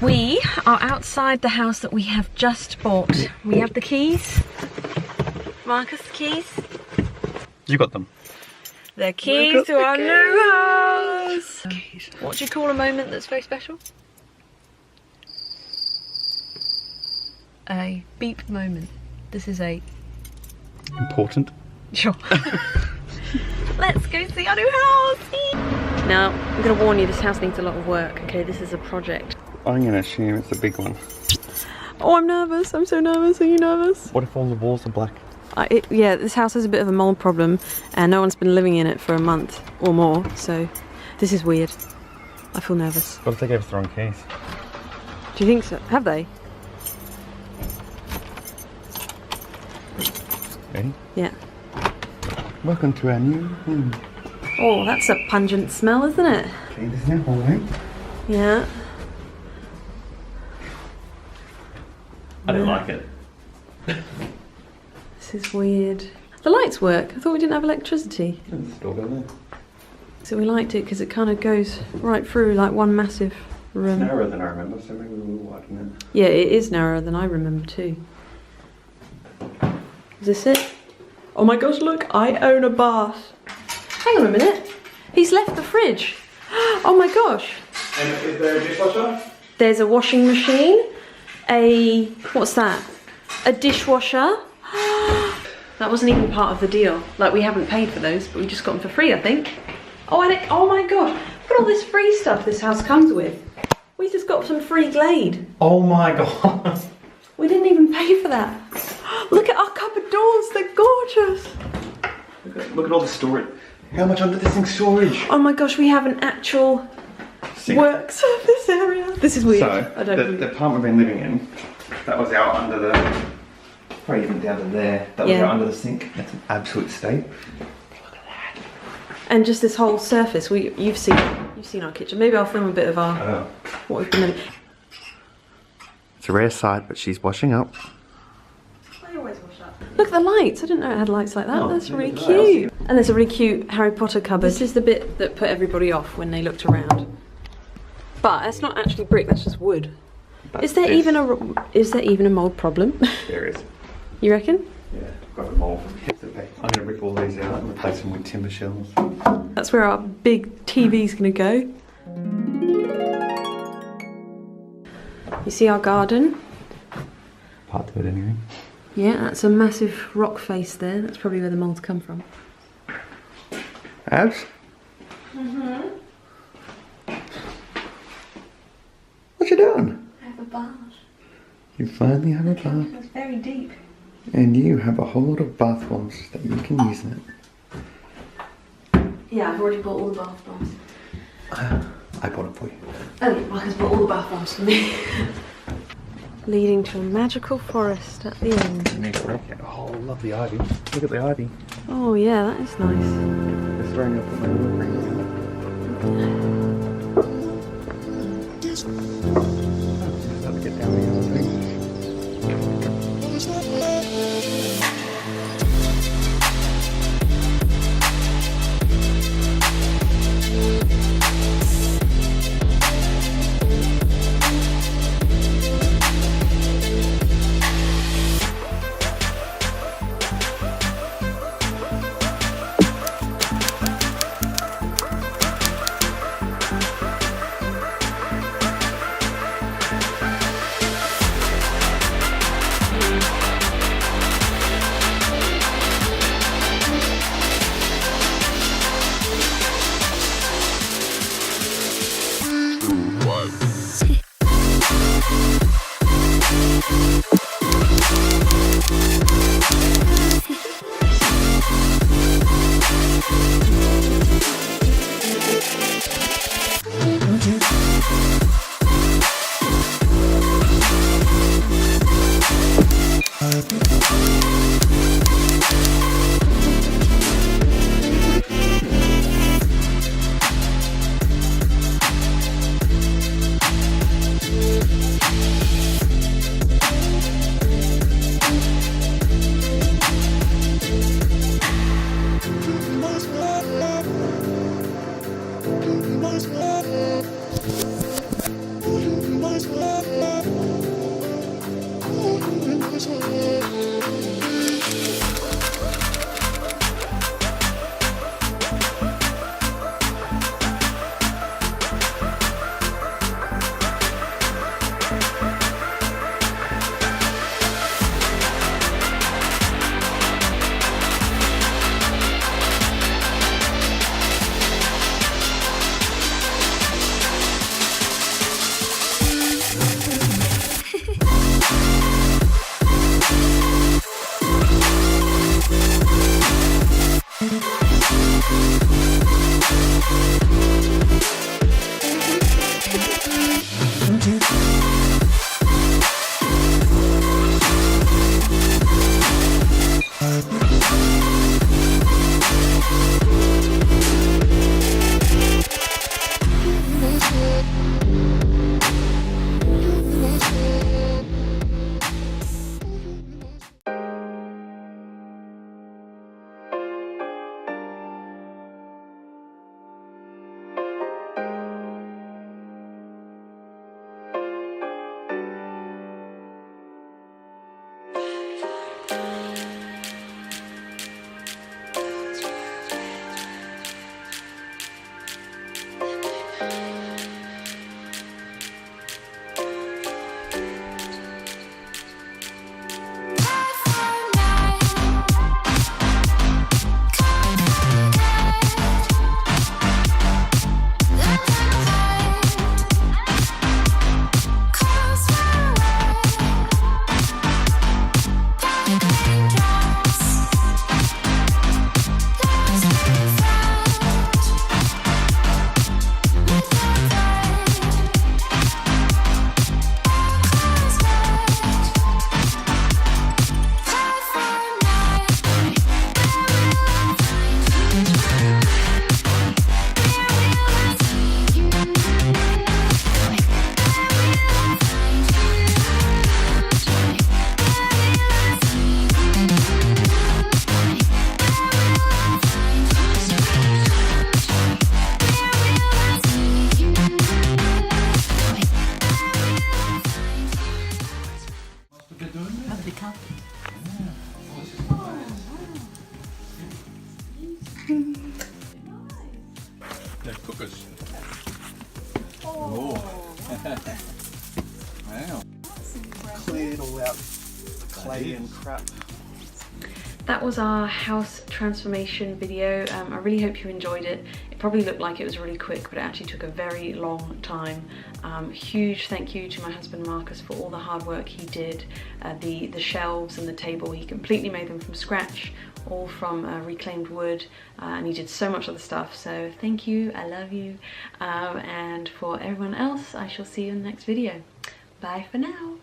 We are outside the house that we have just bought. We have the keys. Marcus, the keys. You got them. The keys to our new house. What do you call a moment that's very special? A beep moment. This is a... Important. Sure. Let's go see our new house. Now, I'm going to warn you, this house needs a lot of work. Okay, this is a project. I'm going to assume it's a big one. Oh, I'm nervous. I'm so nervous. Are you nervous? What if all the walls are black? Yeah, this house has a bit of a mold problem and no one's been living in it for a month or more, so this is weird. I feel nervous. What if they gave us the wrong keys? Do you think so? Have they? Ready? Yeah. Welcome to our new home. Oh, that's a pungent smell, isn't it? Okay, this is our hallway. Yeah. I don't like it. This is weird. The lights work. I thought we didn't have electricity. It's still going there. So we liked it because it kind of goes right through like one massive room. It's narrower than I remember, so maybe we will widen it. Yeah, it is narrower than I remember too. Is this it? Oh my gosh, look, I own a bath. Hang on a minute. He's left the fridge. Oh my gosh. And is there a dishwasher? There's a washing machine. What's that? A dishwasher. That wasn't even part of the deal. Like, we haven't paid for those, but we just got them for free, I think. Oh, oh my gosh. Look at all this free stuff this house comes with. We just got some free Glade. Oh my god. We didn't even pay for that. Look at our cupboard doors, they're gorgeous. Look at all the storage. How much under this thing's storage? Oh my gosh, we have an actual work surface area. This is weird. So, the apartment we've been living in, that was out under the, probably even down to there, that was out under the sink. That's an absolute state. Look at that. And just this whole surface, you've seen our kitchen. Maybe I'll film a bit of our, what we've been in. It's a rare sight, but she's washing up. I always wash up. Look at the lights. I didn't know it had lights like that. Oh, that's really cute. And there's a really cute Harry Potter cupboard. This is the bit that put everybody off when they looked around. But it's not actually brick, that's just wood. Is there even a mold problem? There is. You reckon? Yeah, got a mold from yesterday. I'm going to rip all these out and replace them with timber shells. That's where our big TV's going to go. You see our garden? Part to it anyway. Yeah, that's a massive rock face there. That's probably where the mold's come from. Abs? What you doing? I have a bath. You finally have a bath. It's very deep. And you have a whole lot of bath bombs that you can use in it. Yeah, I've already bought all the bath bombs. I bought it for you. Oh, Marcus bought all the bath bombs for me. Leading to a magical forest at the end. Oh, lovely ivy. Look at the ivy. Oh yeah, that is nice. This is where I'm going to put my little Start to get down the yellow thing. Wow. Cleared all out clay and crap. That was our house transformation video. I really hope you enjoyed it. It probably looked like it was really quick, but it actually took a very long time. Huge thank you to my husband Marcus for all the hard work he did. The shelves and the table, he completely made them from scratch, all from reclaimed wood, and he did so much other stuff. So thank you, I love you. And for everyone else, I shall see you in the next video. Bye for now.